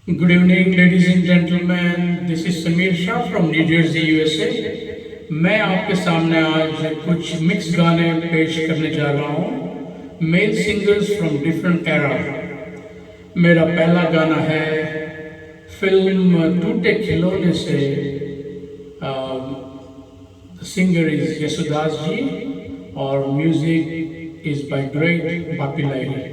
Good evening, ladies and gentlemen. This is Samir Shah from New Jersey, USA. मैं आपके सामने आज कुछ मिक्स गाने पेश करने जा रहा हूँ male singers from different era. मेरा पहला गाना है फिल्म टूटे खिलौने से। सिंगर इज यशुदास जी और music is by great Bappi Lahiri.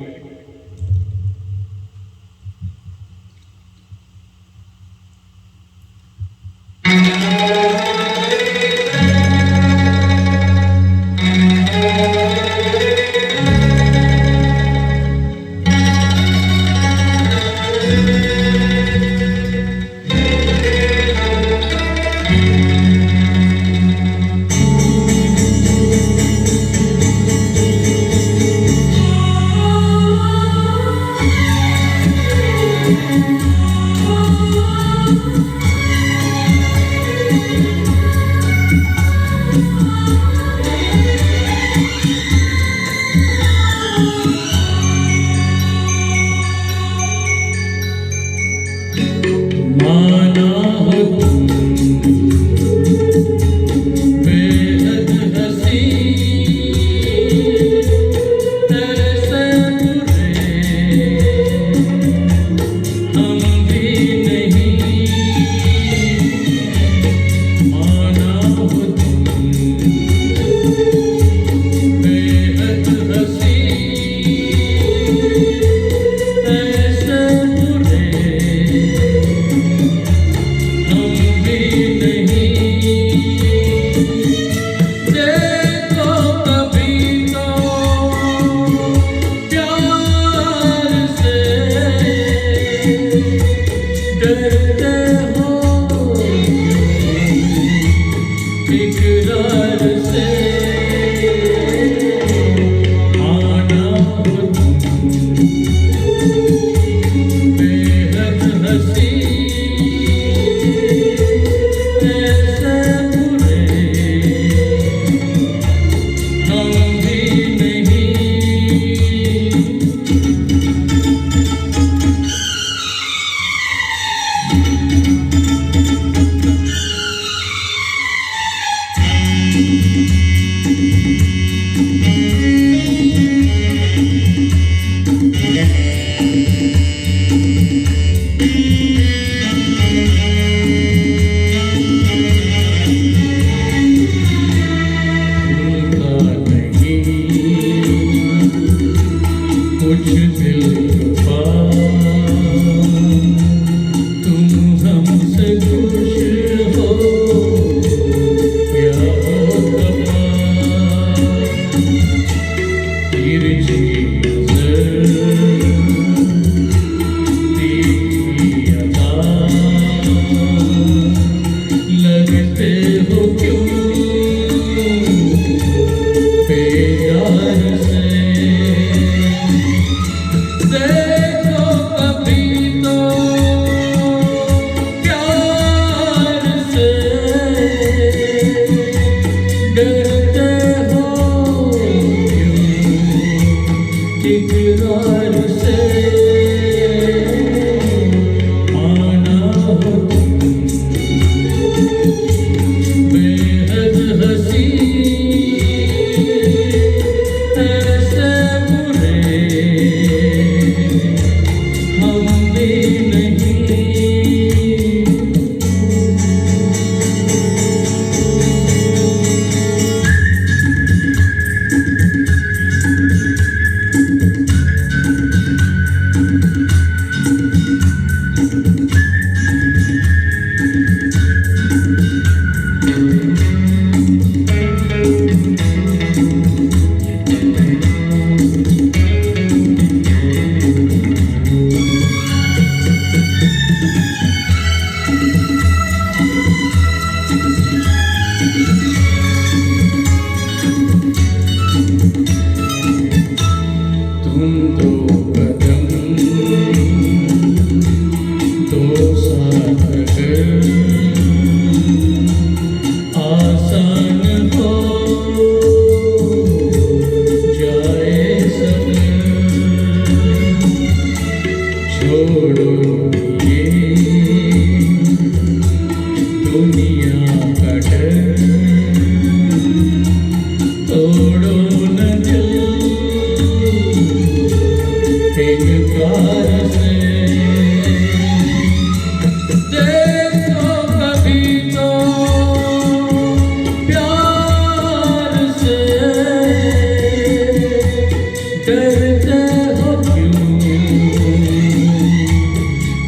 डरते हो क्यों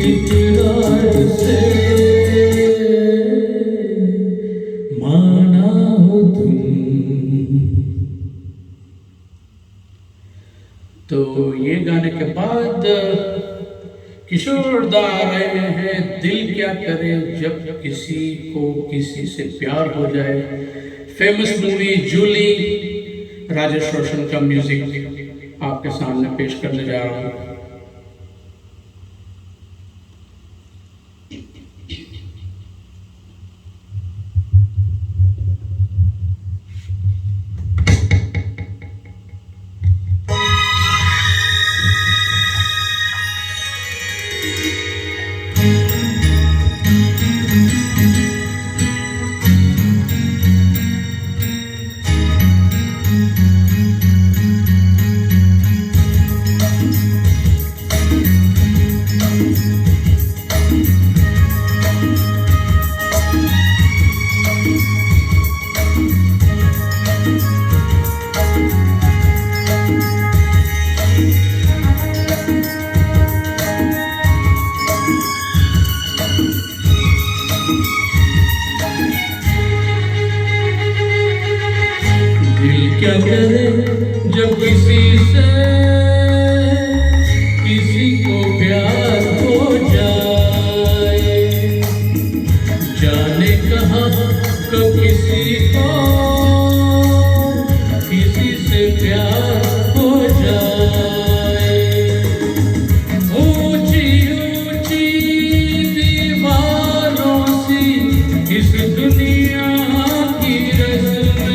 इकरार से, माना हो तुम। तो ये गाने के बाद किशोर दा रहे हैं दिल क्या करे जब किसी को किसी से प्यार हो जाए। फेमस मूवी जूली, राजेश रोशन का म्यूजिक आपके सामने पेश करने जा रहा हूँ। क्या करे जब किसी से किसी को प्यार हो जाए, जाने कहाँ कब किसी को किसी से प्यार हो जाए। ऊंची ऊंची दीवारों सी इस दुनिया की रस्में,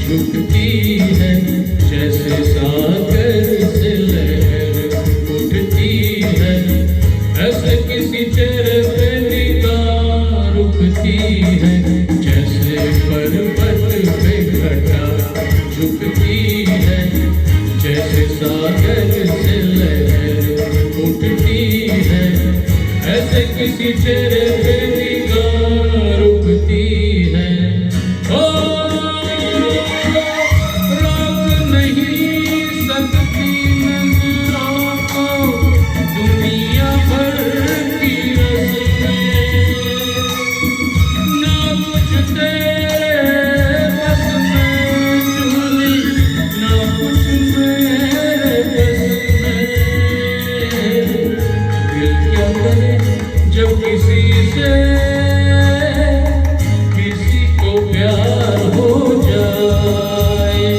झुकती है जैसे सागर से लहर उठती है, ऐसे किसी चेहरे पे निगाह रुकती है, जैसे पर्वत पे घटा झुकती है, जैसे सागर से लहर उठती है, ऐसे किसी चेहरे पे निगाह रुकती है। जब किसी से किसी को प्यार हो जाए,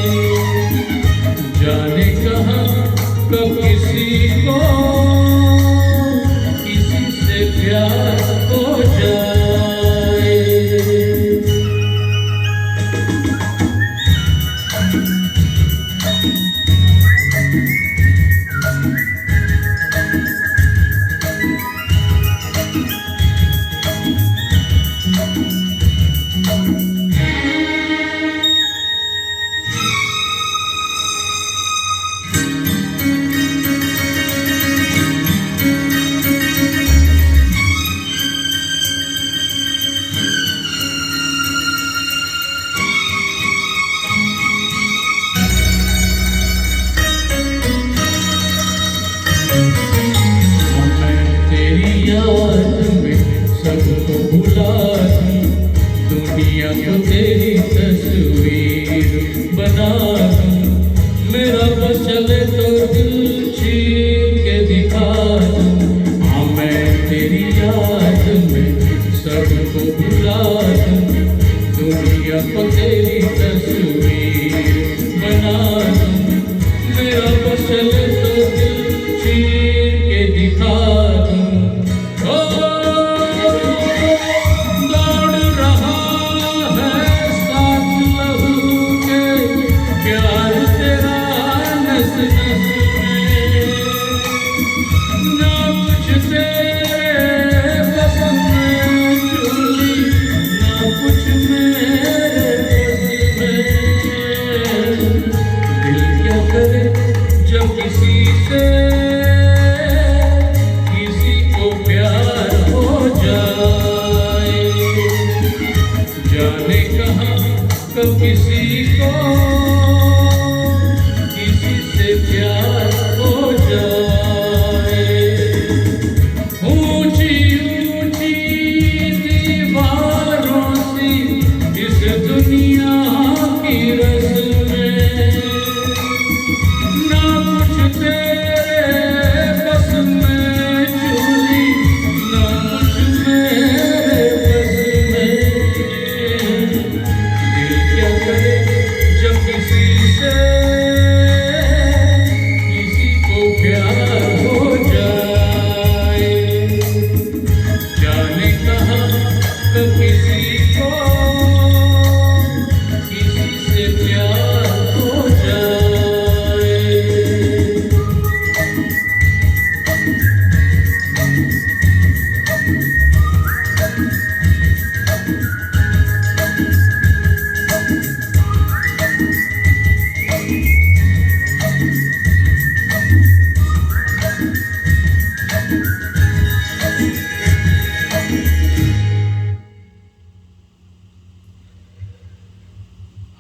जाने कहाँ कब किसी को किसी से प्यार हो जाए। सबको भुला दूं, दुनिया को तेरी तस्वीर बना दूं। मेरा बस चले तो दिल चीर के दिखा दूं। हाँ मैं तेरी याद में सबको भुला दूं, दुनिया को तेरी तस्वीर बना दूं। मेरा बस चले तो दिल चीर के दिखा दूं। कब किसी को किसी से प्यार हो जाए। ऊंची ऊंची दीवारों सी इस दुनिया की रस्में, ना कुछ तेरे बस में चूली, ना कुछ मेरे बस में। क्या करे जब किसी से किसी को प्यार हो जाए। जाने कहाँ कब किसी को किसी से प्यार हो जाए।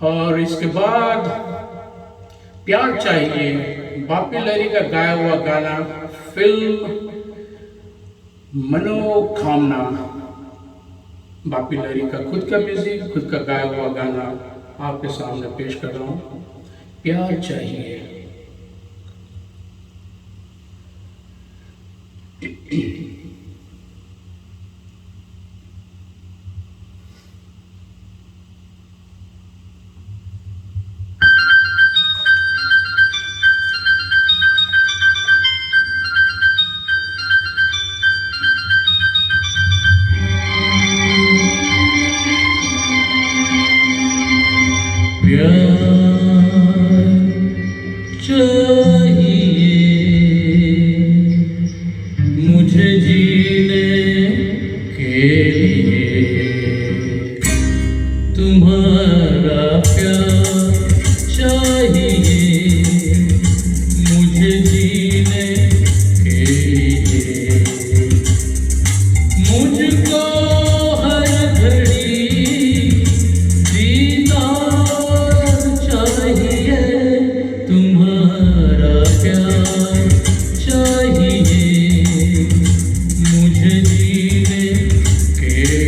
और इसके बाद प्यार चाहिए, बापी लहरी का गाया हुआ गाना, फिल्म मनोकामना। बापी लहरी का खुद का म्यूजिक, खुद का गाया हुआ गाना आपके सामने पेश कर रहा हूँ, प्यार चाहिए। मुझे जीने के लिए तुम्हारा प्यार चाहिए। मुझे जीने के लिए मुझको हर घड़ी दीदार चाहिए। तुम्हारा प्यार चाहिए मुझे जीने के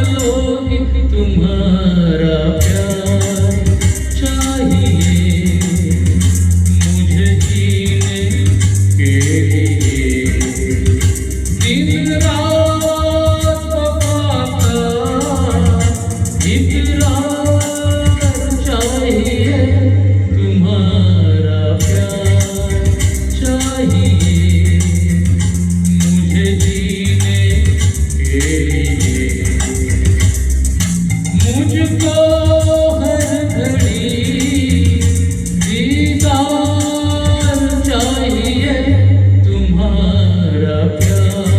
लोगे तुम्हारा प्यार चाहिए मुझे जीने के लिए। दिन रात वफा का इकरार चाहिए तुम्हारा प्यार चाहिए मुझे जीने के लिए। मुझको हर घड़ी दीदार चाहिए तुम्हारा प्यार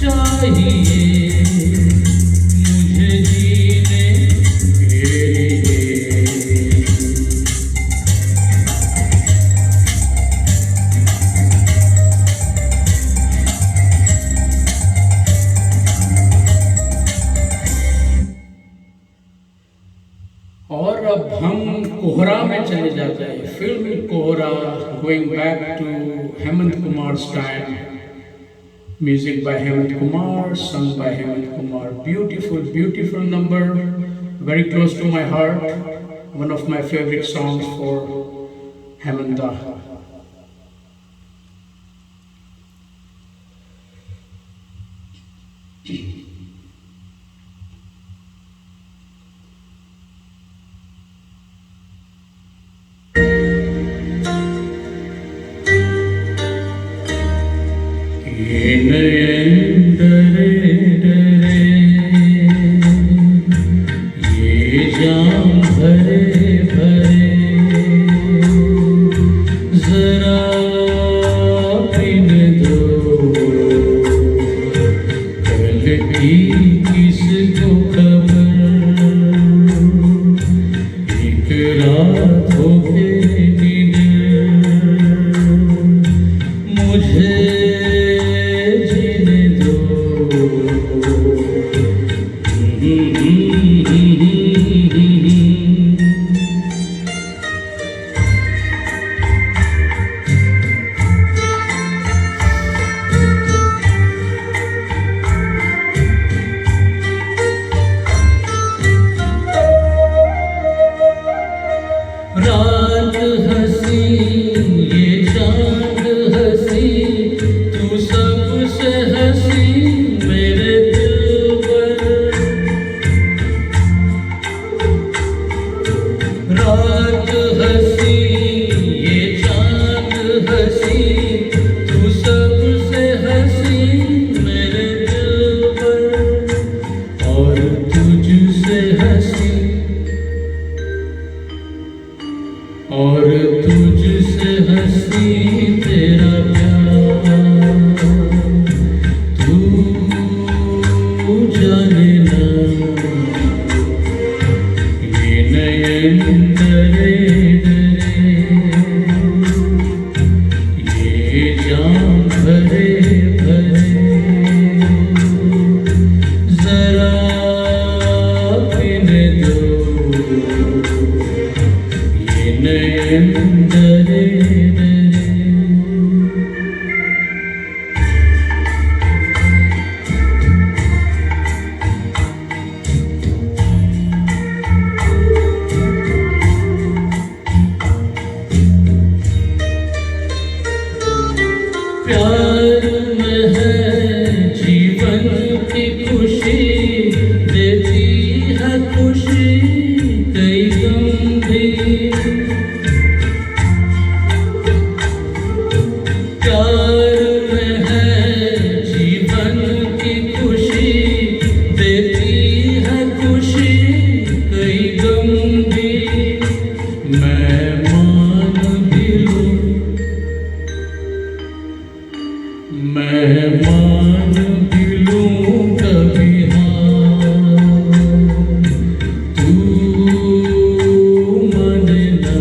चाहिए मुझे जीने के लिए। और अब हम कोहरा में चले जाते हैं, film Kohraa, going back to Hemant Kumar time. Music by Hemant Kumar, sung by Hemant Kumar. Beautiful, beautiful number, very close to my heart, one of my favorite songs for Hemanta. ये नयन डरे डरे, ये जाम भरे भरे, जरा पीने दो कल की किसको खबर। एक रात हो के निडर मुझे रात हसी ये चांद हसी, तू सबसे हसी मेरे दिल पर। रात हसी ये चांद हसी, तू सबसे हसी मेरे दिल पर। और तुझसे हसी, और तुझसे हसी तेरा प्यार। तू जाने ना ये नयन डरे डरे, ये जाम भरे भरे, जरा पीने दो नयन डरे डरे। प्यार में है जीवन की खुशी, देती है खुशी कई गम भी। प्यार में है जीवन की खुशी, देती है खुशी कई गम भी। मैं मान भी लूं, मैं मान भी लूं कभी हार। तू माने ना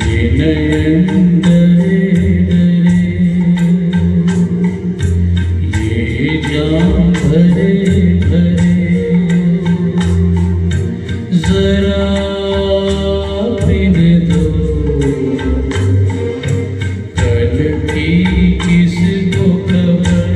ये नयन डरे डरे, ये जाम भरे भरे, जरा पीने दो कल की किसको खबर।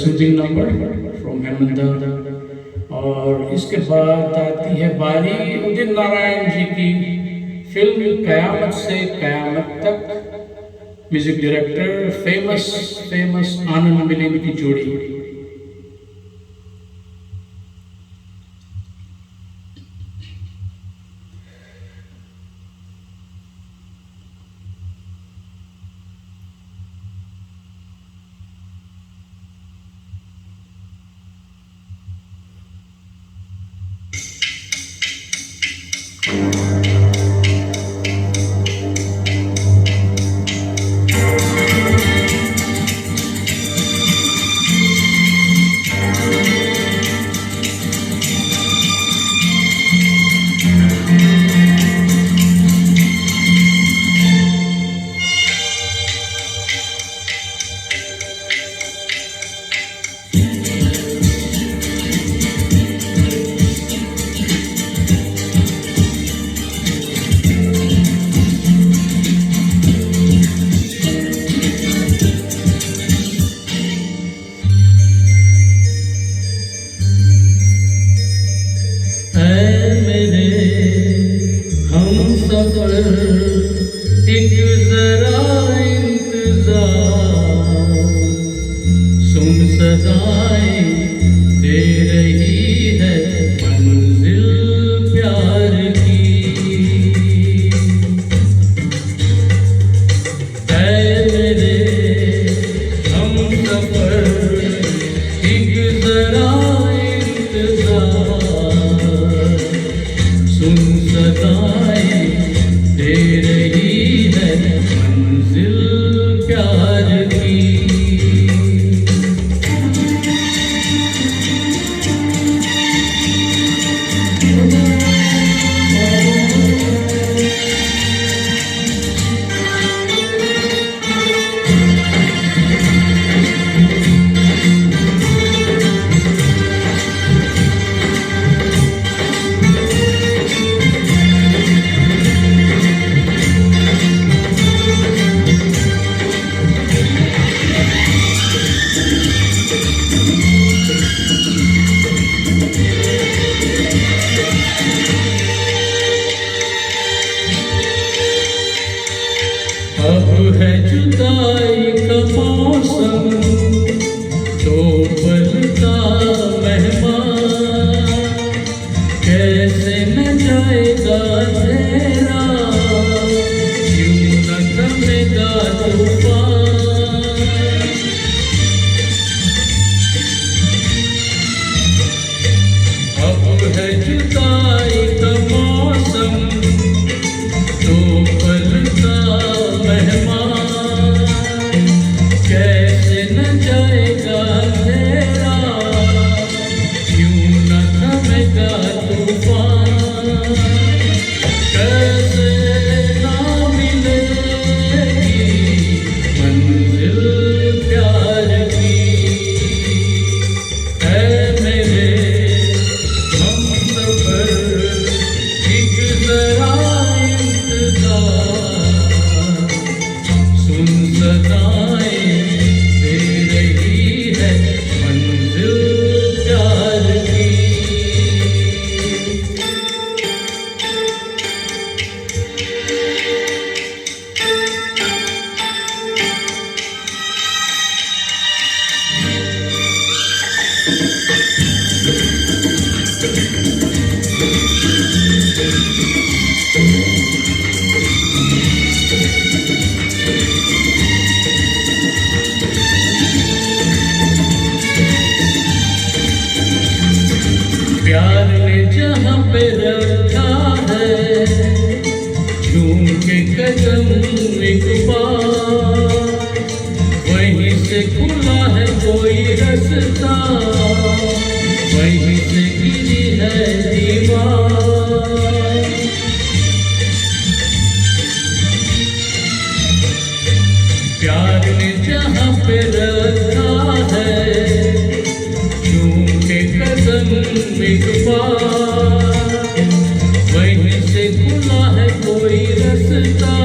Soothing number from Hemant. और इसके बाद आती है बारी उदित नारायण जी की फिल्म कयामत से कयामत तक। Music director famous Anand Milind की जोड़ी। एक जरा इंतजार सुन सदाएं दे रही है मंजिल प्यार की। ऐ मेरे हमसफर एक जरा इंतजार सुन सदाएं दे रही है मंजिल प्यार की। अब है जुदाई का मौसम दो पल का मेहमान कैसे न जाएगा तेरा क्यों न थमेगा तूफान। अब है जुदाई का मौसम दो पल का मेहमान कैसे न जाएगा तेरा क्यों न थमेगा तूफान। कैसे ना मिलेगी मंजिल प्यार की। ऐ मेरे हमसफर एक जरा इंतजार सुन सदाएं दे रही है मंजिल प्यार की। प्यार ने जहाँ पे रखा है झूम के कदम एक बार वहीं से खुला है कोई रास्ता वहीं से गिरी है दीवार। प्यार ने जहाँ पे रखा है झूम के कदम एक बार वहीं से खुला है कोई रास्ता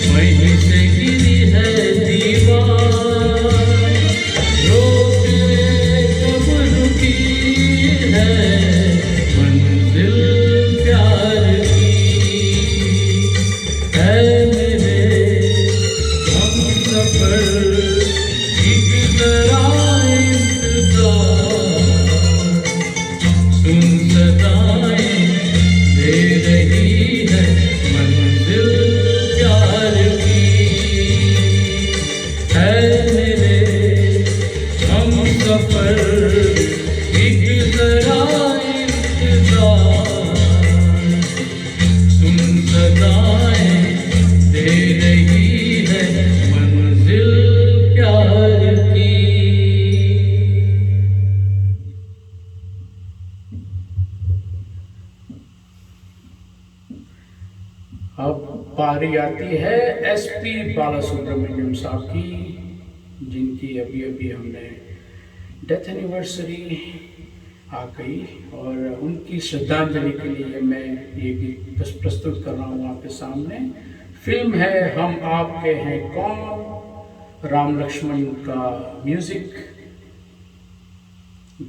वहीं से गिरी है दीवार। रो सफर एक जरा इंतजार, सुन सदाएं दे रही है मंजिल प्यार की, है मेरे हम सफर एक जरा इंतजार, सुन सदाएं दे रही है मंजिल प्यार की। अब बारी आती है एसपी बालासुब्रमण्यम साहब की, जिनकी अभी अभी हमने डेथ एनिवर्सरी आ गई और उनकी श्रद्धांजलि के लिए मैं ये गीत प्रस्तुत कर रहा हूँ आपके सामने। फिल्म है हम आपके हैं कौन, राम लक्ष्मण का music,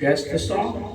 gas the song.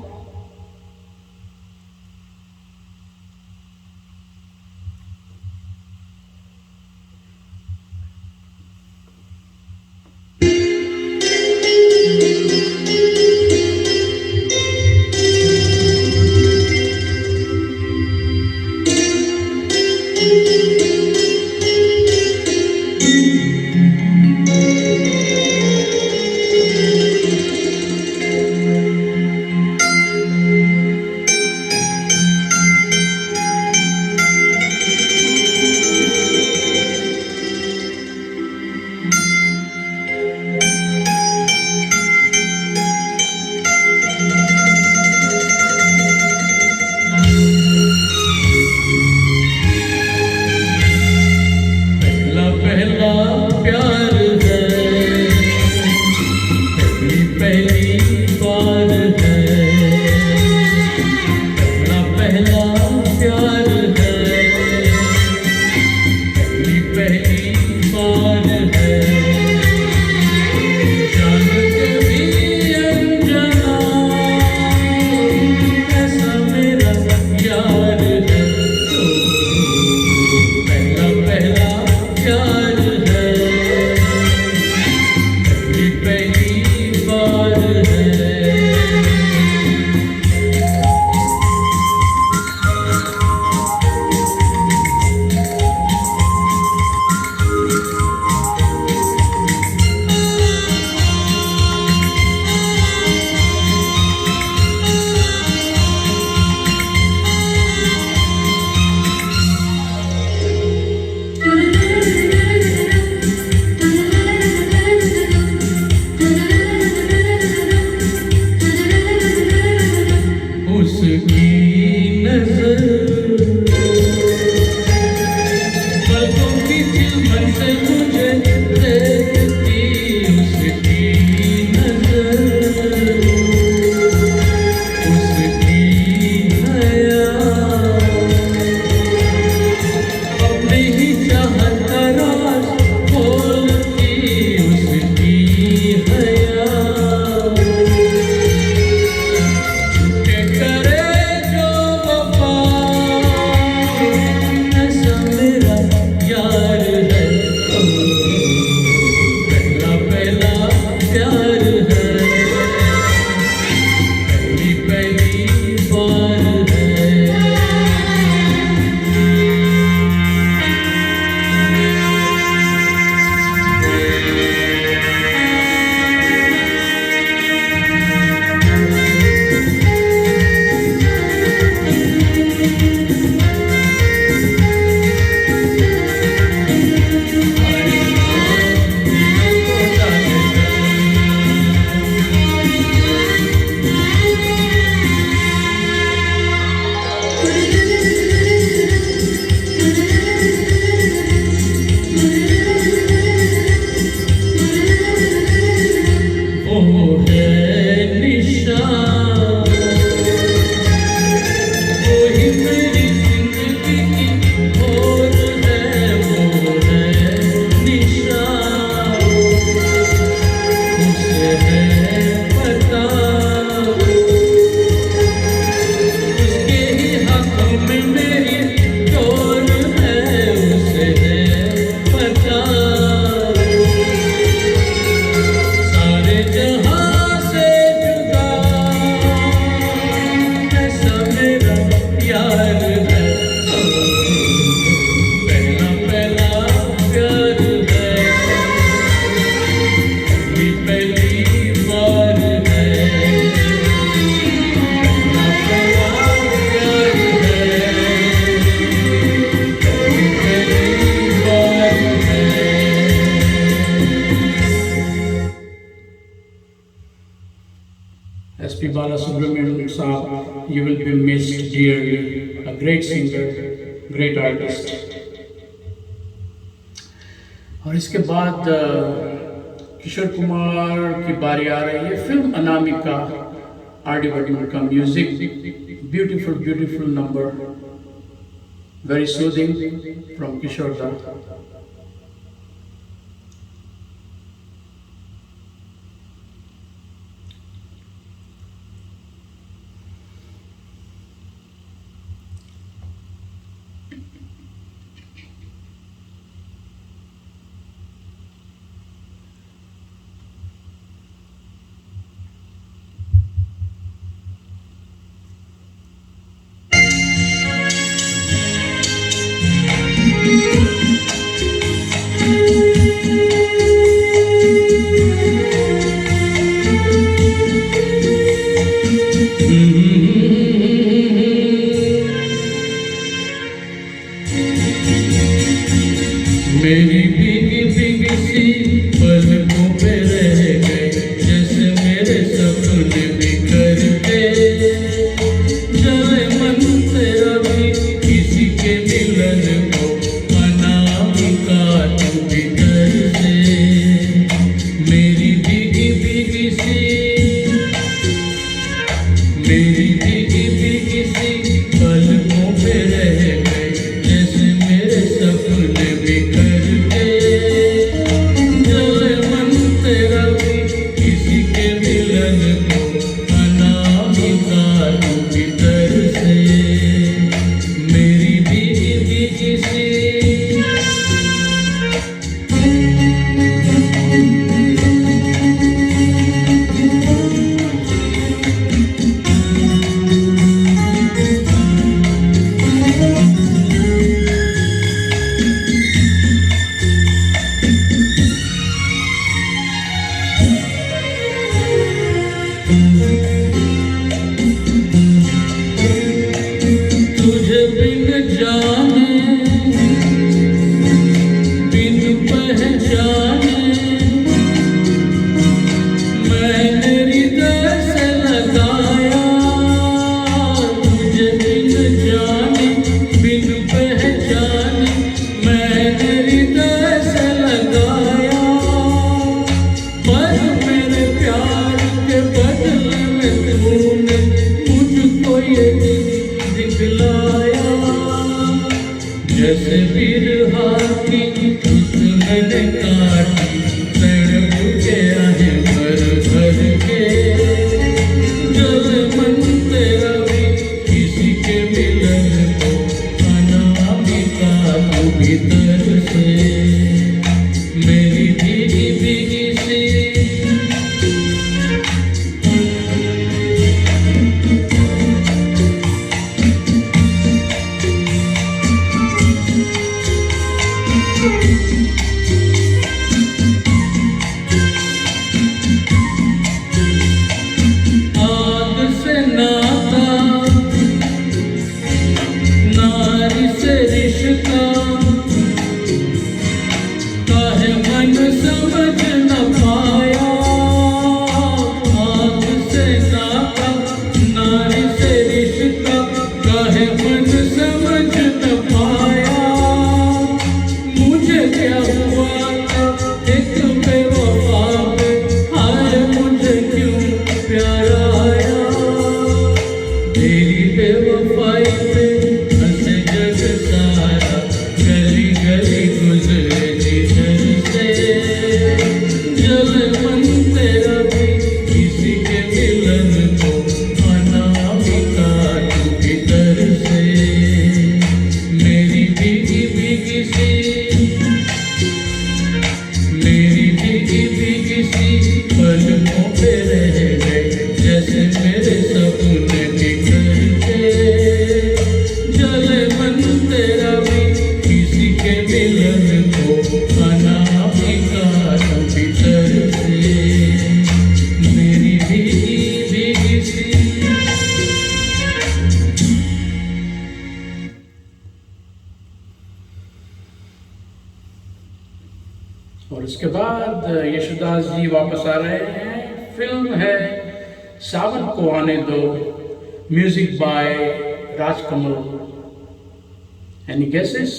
Balasubramanian Saab, you will be missed dearly. A great singer, great artist. और इसके बाद किशोर कुमार की बारी आ रही है। Film Anamika, R D Burman का music, beautiful beautiful number, very soothing from Kishore da. मेरी भीगी भीगी सी पलकों पे रह गए, जैसे मेरे सपने बिखर के। चले मन तेरा भी किसी के मिलन को, अनामिका तू भीतर से। मेरी भीगी भीगी सी, मेरी भीगी भीगी सी पलकों पे रह गए, जैसे मेरे सपने बिखर के। चले मन तेरा भी किसी के मिलन को, अनामिका तू भीतर से। मेरी भीगी भीगी सी, तुझे बिन जाने बिन पहचाने मैंने हृदय से लगाया। तुझे बिन जाने बिन पहचाने मैंने हृदय से लगाया। पर मेरे प्यार के बदले में तूने मुझको ये दिखलाया। जैसे बिरहा की मैंने काटी, तड़प गया है भर भर के। जले मन तेरा भी किसी के मिलन को, अनामिका तू भीतर से। मेरी भीगी भीगी सी, आग से नाता, नारी से रिश्ता, काहे मन समझ न पाया। आग से नाता, नारी से रिश्ता, काहे मन समझ न पाया। मुझे क्या हुआ था एक बेवफा पे, हाय मुझे क्यों प्यार आया। तेरी बेवफाई पे हंसे जग सारा, गली गली गुजरे जिधर से। जले मन तेरा भी किसी के मिलन को, अनामिका तू भीतर से। मेरी भीगी भीगी सी, मेरी भीगी भीगी सी पलकों पे रह गए, जैसे मेरे सपने बिखर के। जले मन तेरा भी किसी के मिलन को, अनामिका तू भीतर से। मेरी भीगी भीगी सी। और उसके बाद यशोदास जी वापस आ रहे हैं। फिल्म है सावन को आने दो, music by Rajkamal. Any guesses?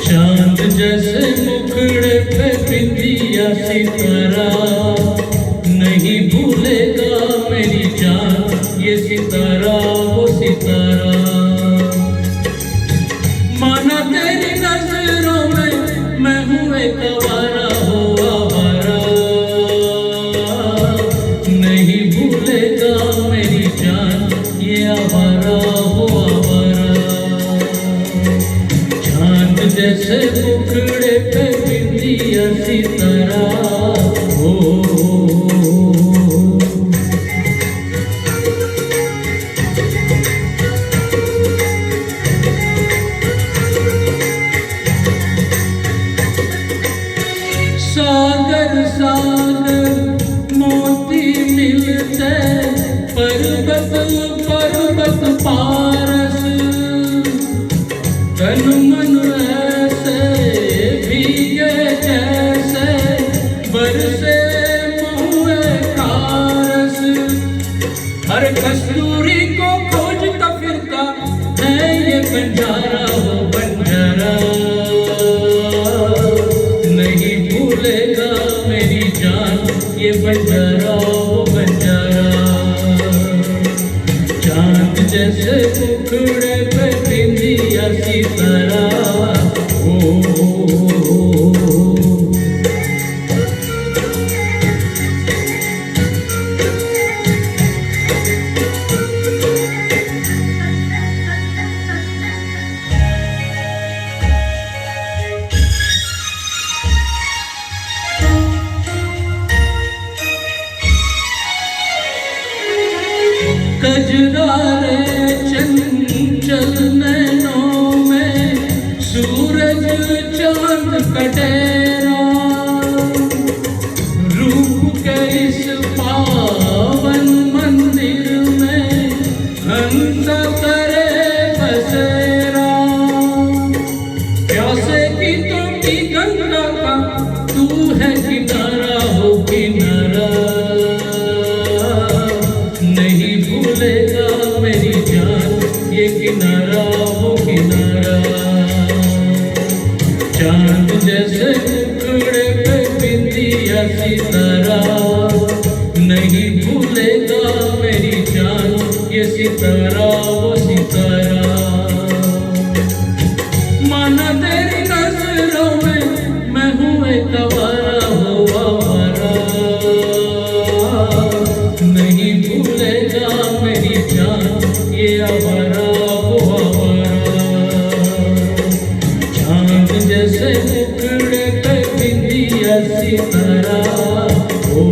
चांद जैसे मुखड़े पे बिंदिया सितारा, नहीं भूलेगा मेरी जान ये सितारा वो सितारा। माना तेरी नजरों में मैं हूँ एक आवारा हो आवारा, नहीं भूलेगा मेरी जान ये आवारा हो आवारा। चांद जैसे मुखड़े पे बिंदिया सितारा हो। सागर सागर मोती मिलते पर्वत पर्वत पारस, तन मन ऐसे भीगे जैसे बरसे महुए कारस। हर कस्तूरी को खोजता फिरता है ये बंजारा हो बंजारा, नहीं भूलेगा मेरी जान ये बंजारा हो बंजारा। चांद जैसे मुखड़े पे बिंदिया सितारा हो। कजरारे चंचल नैनों में सूरज चांद का डेरा, रूप के इस पावन मंदिर में हंसा करे बसेरा। प्यासे की तो गंगा का तू है किनारा हो किनारा, नहीं भूलेगा मेरी जान ये किनारा वो किनारा। चांद जैसे मुखड़े पे बिंदिया सितारा, नहीं भूलेगा मेरी जान ये सितारा वो सितारा। माना तेरी नजरों में मैं हूँ एक आवारा हो आवारा, नहीं भूलेगा मेरी जान ये आवारा वो आवारा। चांद जैसे मुखड़े पे बिंदिया सितारा हो।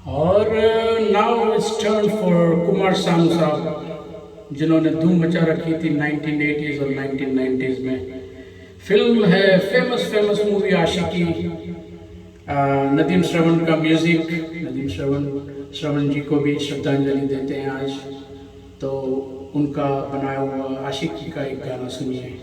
और now it's turn for Kumar Sanu साहब, जिन्होंने धूम मचा रखी थी 1980s और 1990s में। फिल्म है फेमस मूवी आशिकी, नदीम श्रवण का म्यूजिक। नदीम श्रवण जी को भी श्रद्धांजलि देते हैं आज, तो उनका बनाया हुआ आशिकी का एक गाना सुनिए।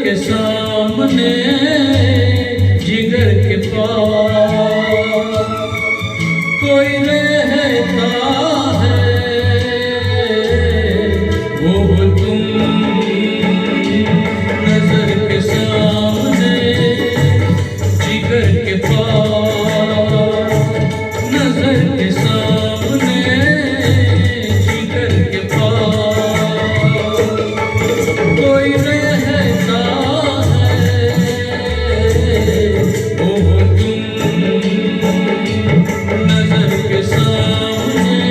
के सामने जिगर के पास कोई रहता है, वो तुम नजर के सामने जिगर के पास, नजर के सामने जिगर के पास कोई रहता है, वो तुम नजर के सामने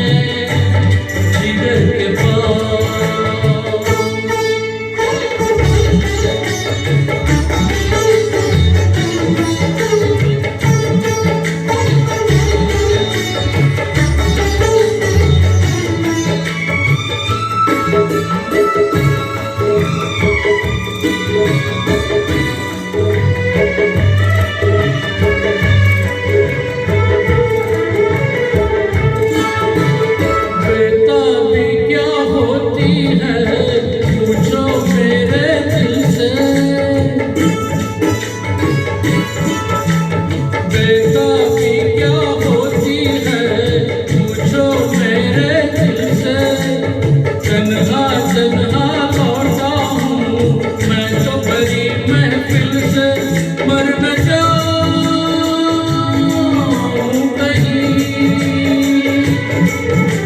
जिगर के पास। बेताबी क्या होती है पूछो मेरे दिल से, बेताबी क्या होती है पूछो मेरे दिल से। तन्हा तन्हा लौटा हूँ मैं तो भरी महफिल से, मर न जाऊं कहीं,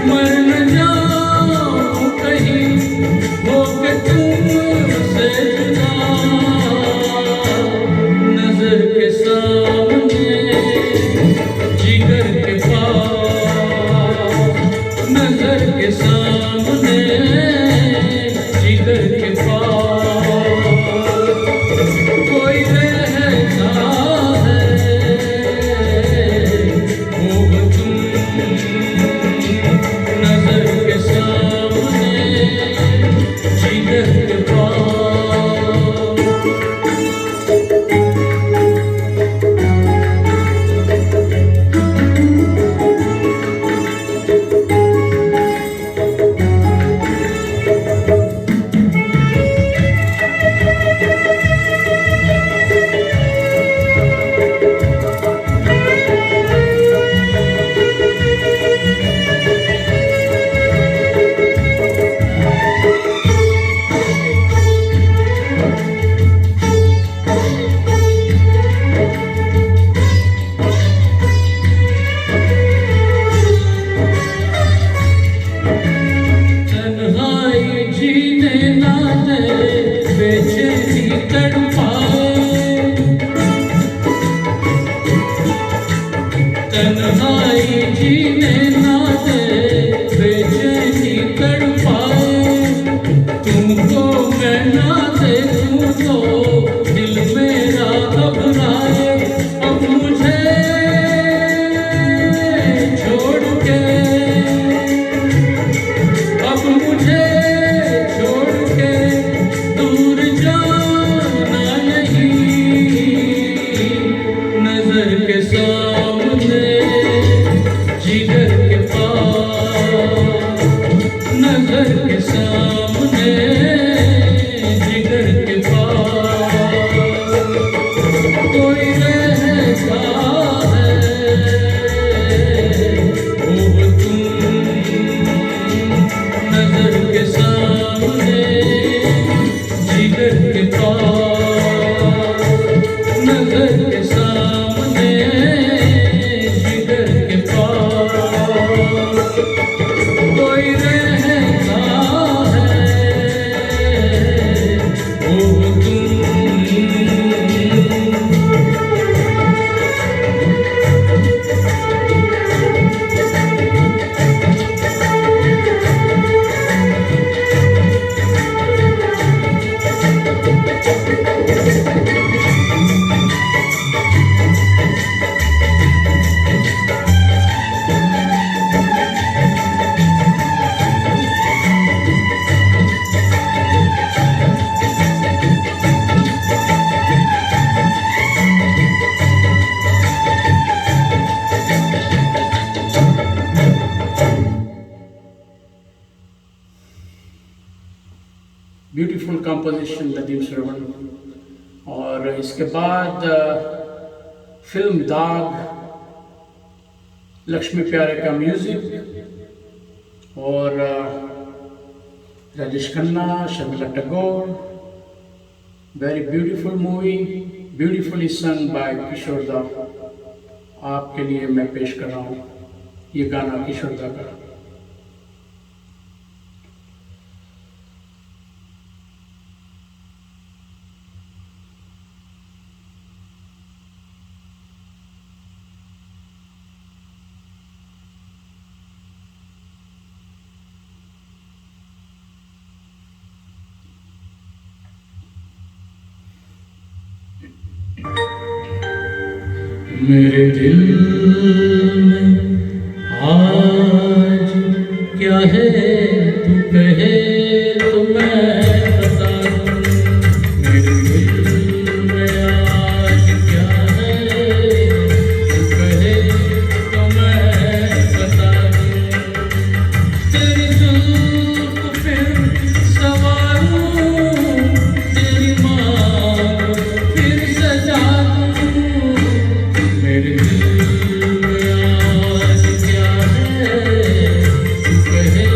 मर न जाऊं कहीं होके तुमसे जुदा। नजर के सामने जिगर के पास, नजर के सामने जिगर के पास कोई रहता है, वो तुम नजर के सामने जिगर के पास। तन्हाई जीने ना दे बेचैनी तड़पाए, तन्हाई जीने ना दे बेचैनी तड़पाए। तुमको मैं ना देखूं तो दिल मेरा घबराए। अब मुझे छोड़ के, अब मुझे छोड़ के दूर जाना नहीं। नजर के सामने जिगर के पास, नजर के सामने जिगर के पास कोई रहता है, वो तुम नजर के सामने जिगर के पास, नजर के सामने जिगर के पास कोई रहता है, वो तुम Beautiful composition, Nadeem Shravan. और इसके बाद फिल्म दाग, लक्ष्मी प्यारे का म्यूज़िक और Rajesh Khanna, Sharmila Tagore, very beautiful movie, beautifully sung by Kishore da. आपके लिए मैं पेश कर रहा हूँ ये गाना किशोर दा का। मेरे दिल में आज क्या है तू कहे तो मैं बता दूं। मेरे दिल में आज क्या है तू कहे तो मैं बता दूं। तेरी जुल्फ फिर संवारूं, तेरी मांग फिर सजा दूं। मेरे दिल में आज क्या है तू कहे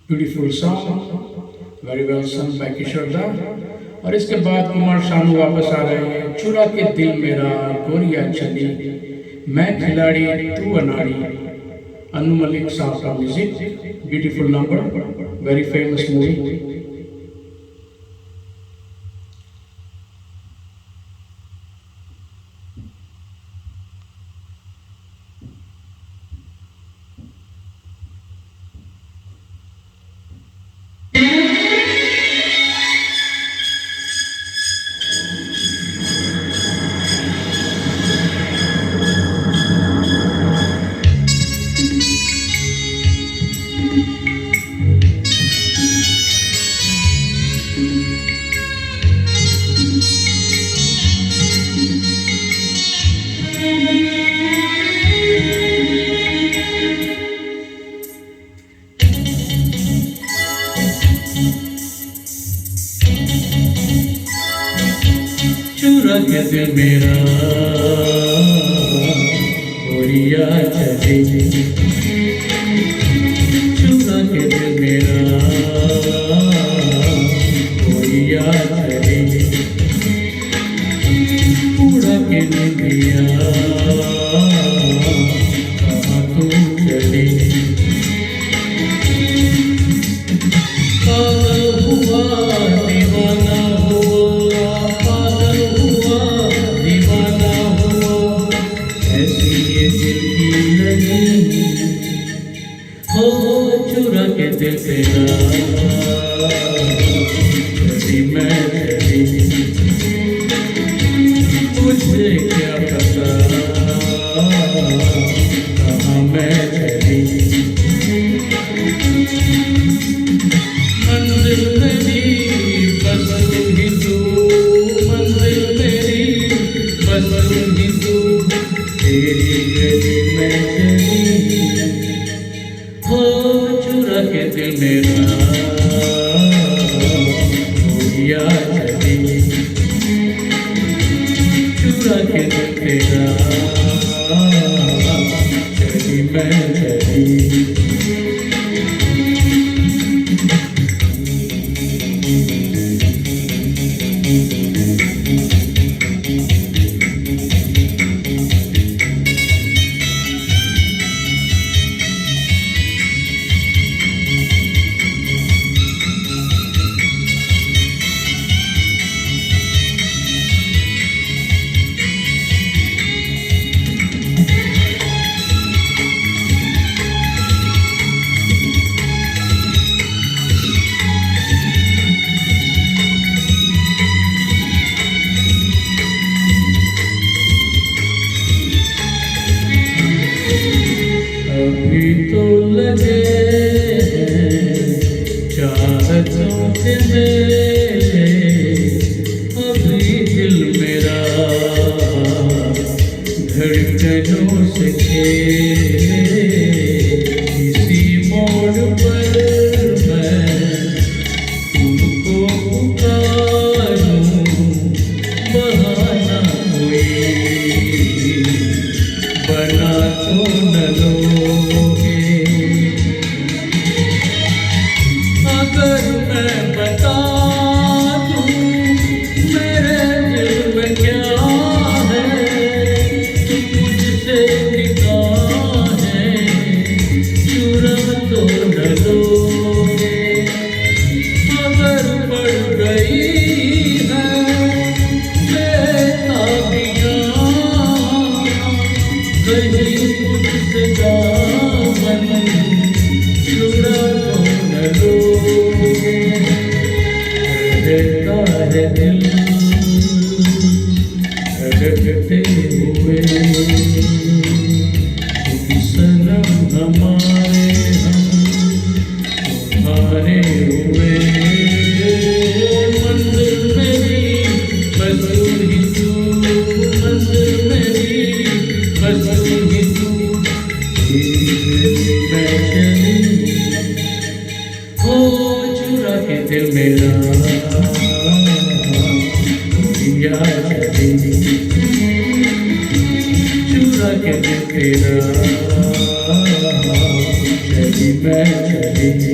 beautiful song, very well song by Kishore da. और इसके बाद कुमार शानू वापस आ रहे हैं, चुरा के दिल मेरा गोरिया चली, मैं खिलाड़ी तू अनाड़ी, अनु मलिक साहब का music, beautiful number, very famous movie. चुरा के दिल मेरा गोरिया चली, चुरा के दिल मेरा गोरिया चली, उड़ा के निकलिया कहाँ तू चली। पागल हुआ दीवाना हुआ, पागल हुआ दीवाना हुआ, ऐसी ये दिल की लगी हो, चुरा के दिल तेरा चली मैं चली, मुझे क्या पता कहाँ मैं चली। मंजिल मेरी बस तुम ही तू, मंजिल मेरी बस तुम ही तू, तेरी गली में चली हो, चुरा के दिल मेरा गोरिया चली, चुरा के दिल तेरा चली मैं चली। अभी तो लगे चाहतों के मेले, अभी दिल मेरा धड़कनों से खेले, इसी मोड़ पर मैं तुमको पुकारूं, बहाना कोई बना तो न लोगे, अगर मैं बता दूं मेरे दिल में क्या है, तुम मुझसे निगाहें चुरा तो न लोगे, अगर बढ़ गई है बेताबियां कहीं मुझसे दामन चुरा तो न लोगे, रहता है दिल धड़कते हुए, तुम सनम हमारे हम तुम्हारे हुए, मंजिल मेरी बस तुम ही तू, मंजिल मेरी बस तुम ही तू, मैं चली हो, चुरा के दिल मेरा गोरिया चली, चुरा के दिल तेरा चली मैं चली।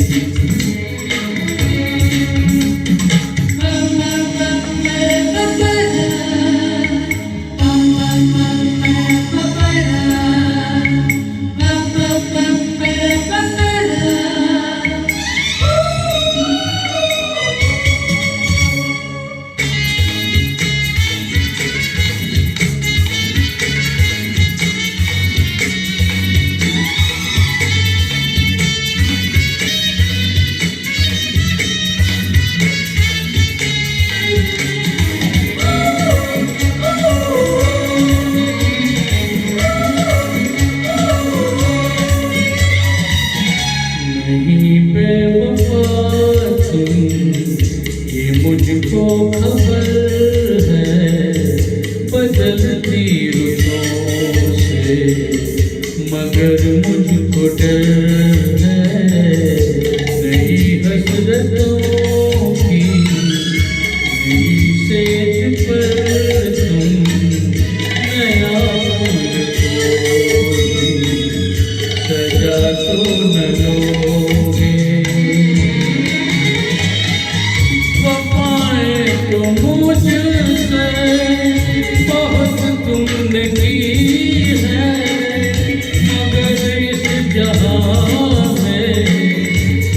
मगर मुझको डर है नई हसरतों की, नई सेज पर तुम नया फूल कोई सजा तो न लोगे। वफाएं तो मुझसे बहुत तुमने की है, मगर इस जहां में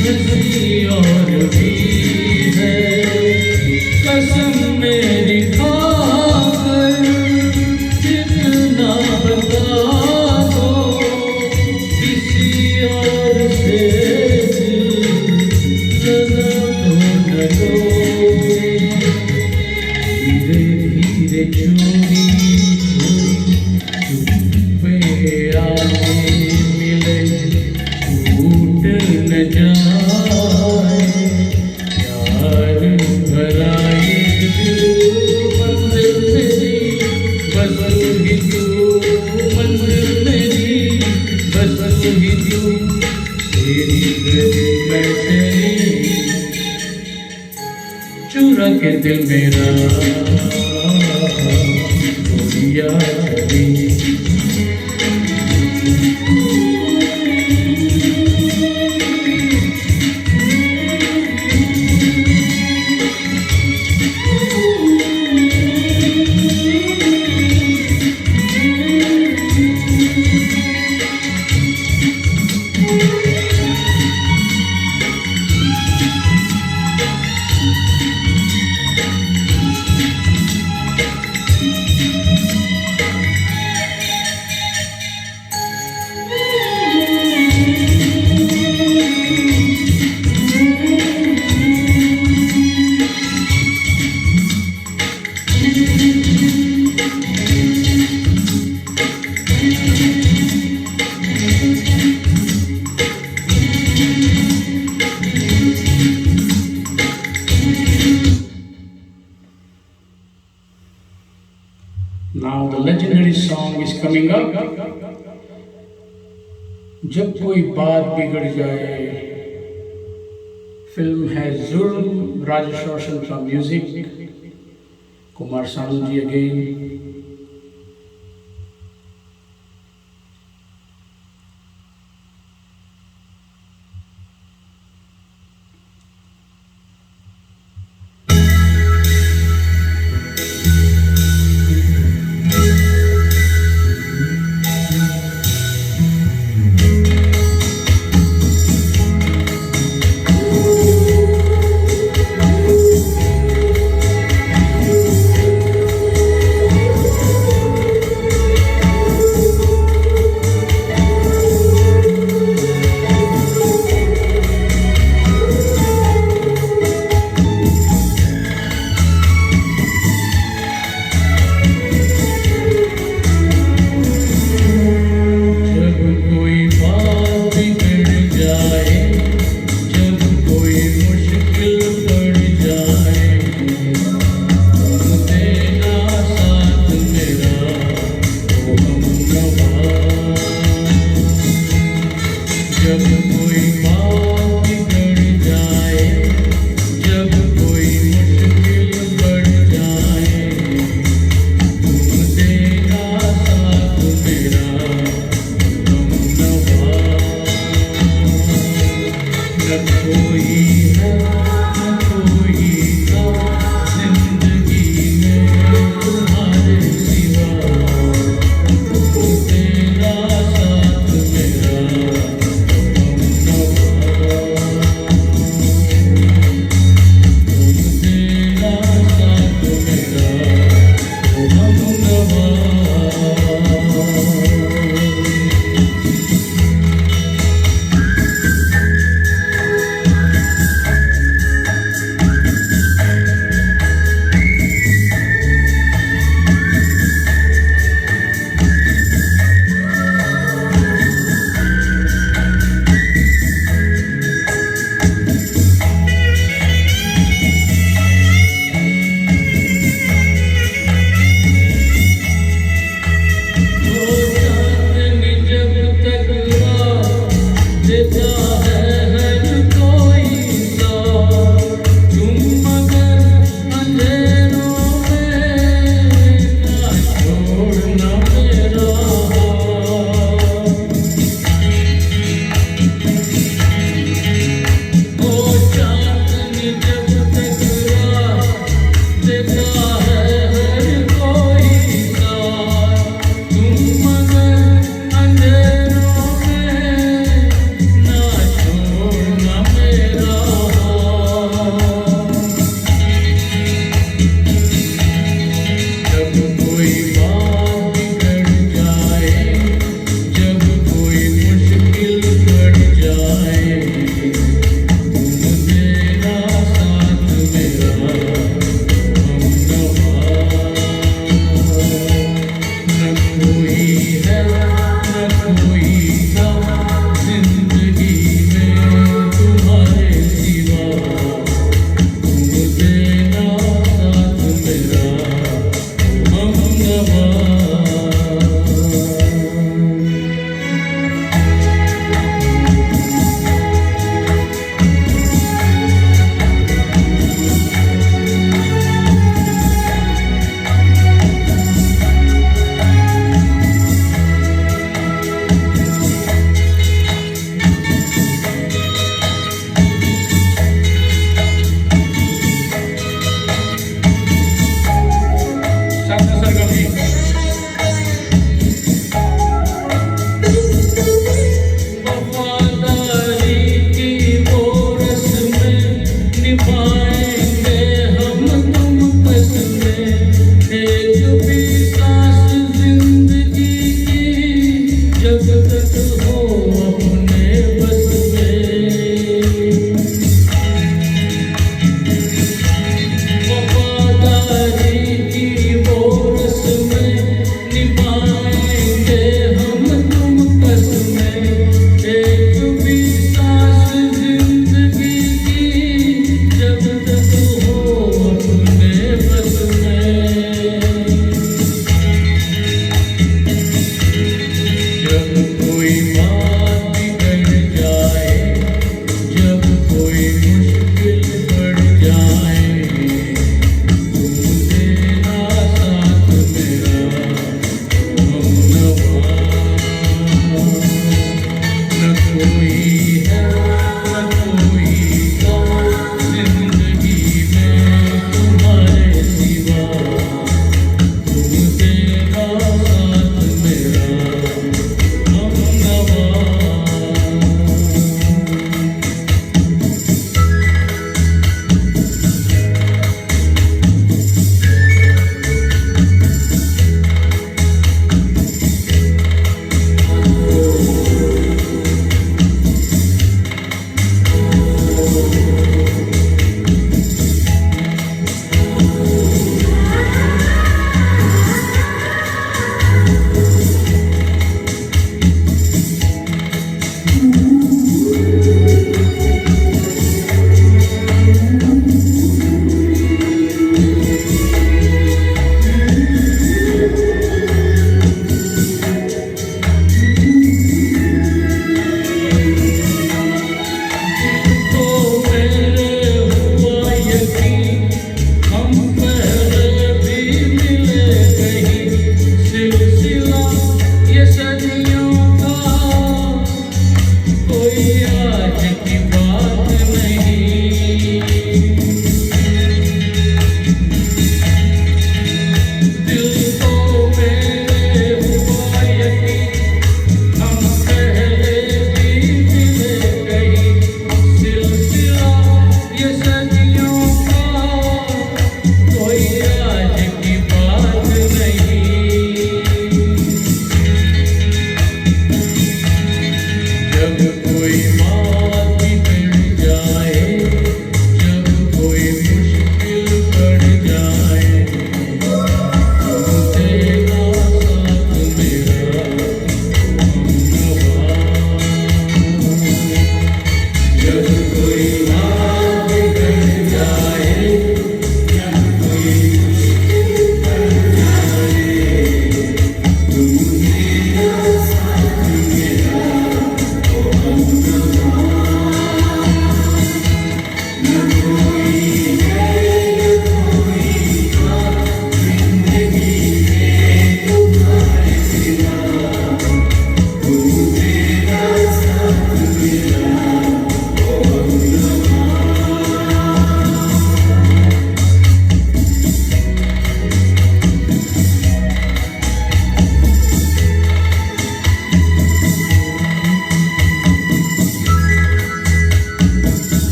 हंसी और भी है। कसम मेरी खाकर जितना बता दो, किसी और से लगा तो न लोगे। धीरे धीरे चोरी चुप्पे आके मिले, टूट न जाए प्यार भरा ये दिल। मंजिल मेरी बस ही तू, मंजिल मेरी बस ही तू, तेरी गली में तेरी चुरा के दिल मेरा गोलियां चली। Now the legendary song is coming up. जब कोई बात बिगड़ जाए, फिल्म है जुर्म, राजेश रोशन from music, Kumar Sanu ji again. मगर अंधेरों में ना छोड़ना मेरा हाथ। जब कोई बात बिगड़ जाए, जब कोई मुश्किल बढ़ जाए, तुम देना साथ मेरा हमनवा। न कोई है न कोई था जिंदगी में तुम्हारे सिवा, तुम देना साथ मेरा हमनवा।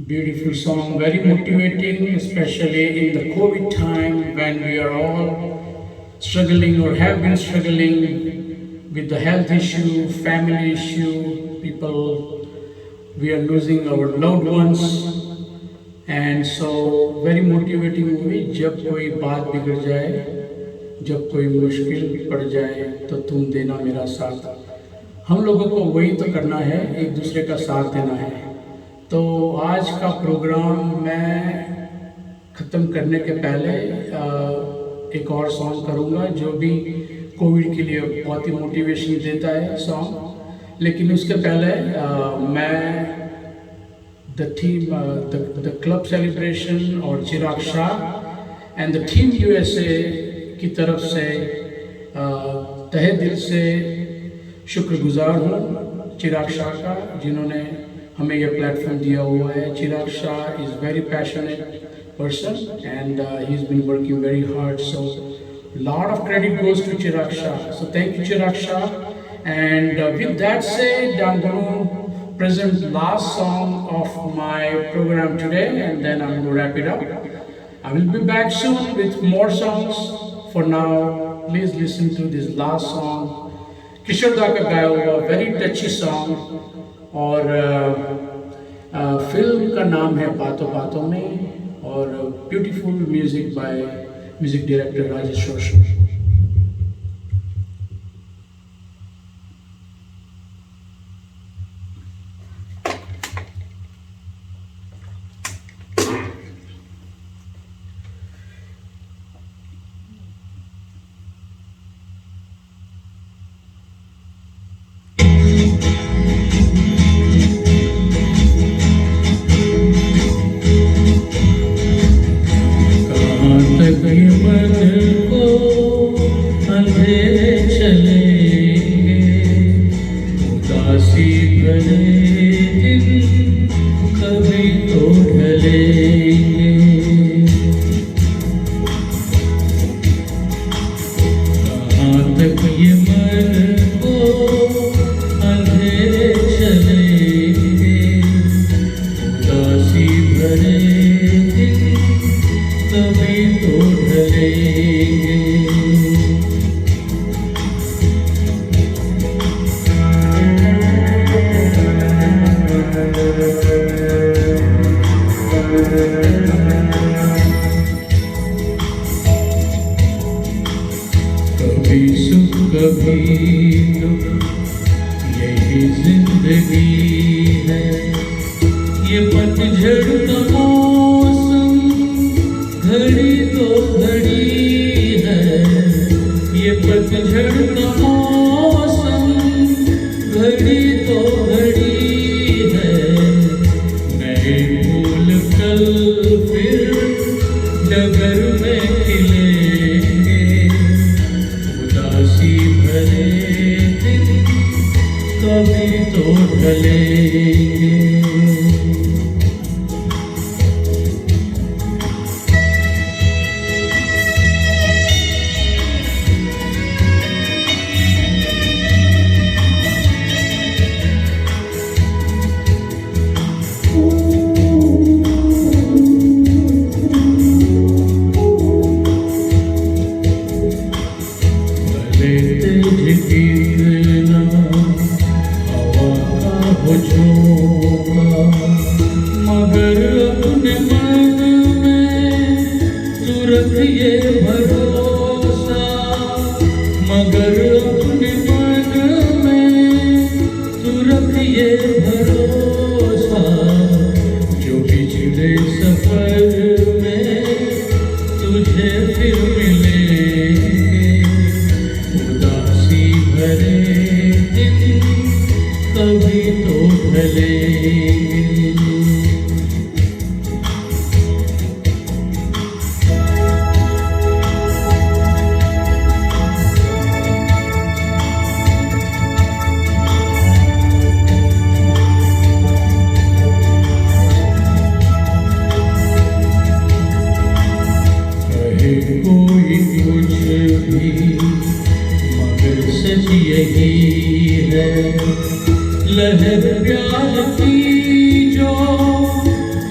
Beautiful song, very motivating, especially in the COVID time when we are all struggling or have been struggling with the health issue, family issue, people, we are losing our loved ones. And so, very motivating movie. जब कोई बात बिगड़ जाए, जब कोई मुश्किल पड़ जाए, तो तुम देना मेरा साथ. हम लोगों को वही तो करना है, एक दूसरे का साथ देना है. तो आज का प्रोग्राम मैं ख़त्म करने के पहले एक और सॉन्ग करूँगा जो भी कोविड के लिए बहुत ही मोटिवेशन देता है सॉन्ग. लेकिन उसके पहले मैं the theme the club celebration और Chirag Shah and the team USA की तरफ से तहे दिल से शुक्रगुजार हूँ चिराग शाह का, जिन्होंने हमें यह प्लेटफॉर्म दिया हुआ है. Chirag Shah is very passionate person and he's been working very hard, so lot of credit goes to Chirag Shah. So thank you Chirag Shah, and with that said, I'm going to present the last song of my program today and then I'm going to wrap it up. I will be back soon with more songs. For now, please listen to this last song, Kishore Da ka gaya hua very touchy song, और film का नाम है बातों बातों में, और beautiful music by music director Rajesh Roshan.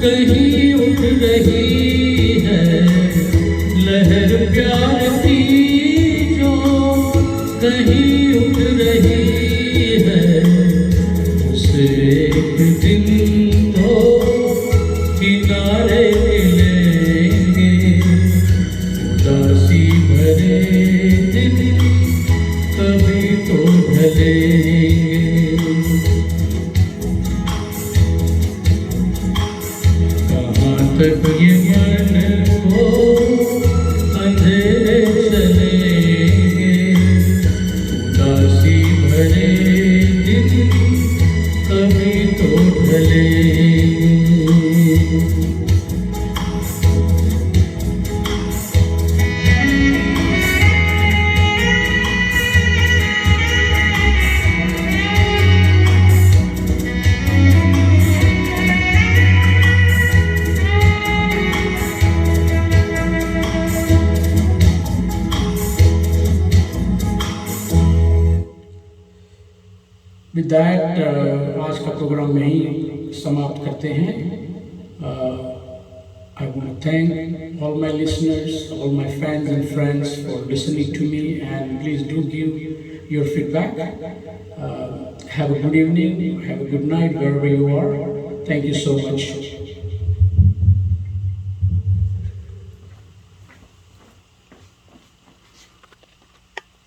कहीं उठ रही है लहर प्यार की जो कहीं उठ रही है उसे एक दिन तो किनारे मिलेंगे उदासी भरे दिन कभी तो ढलेंगे कहाँ तक ये मन को अंधेरे चलेंगे उदासी भरे दिन कभी तो ढलेंगे विद दैट आज का प्रोग्राम में ही समाप्त करते हैं. I want to thank all my listeners, all my fans and friends for listening to me, and please do give your feedback. Have a good evening, have a good night wherever you are. Thank you so much.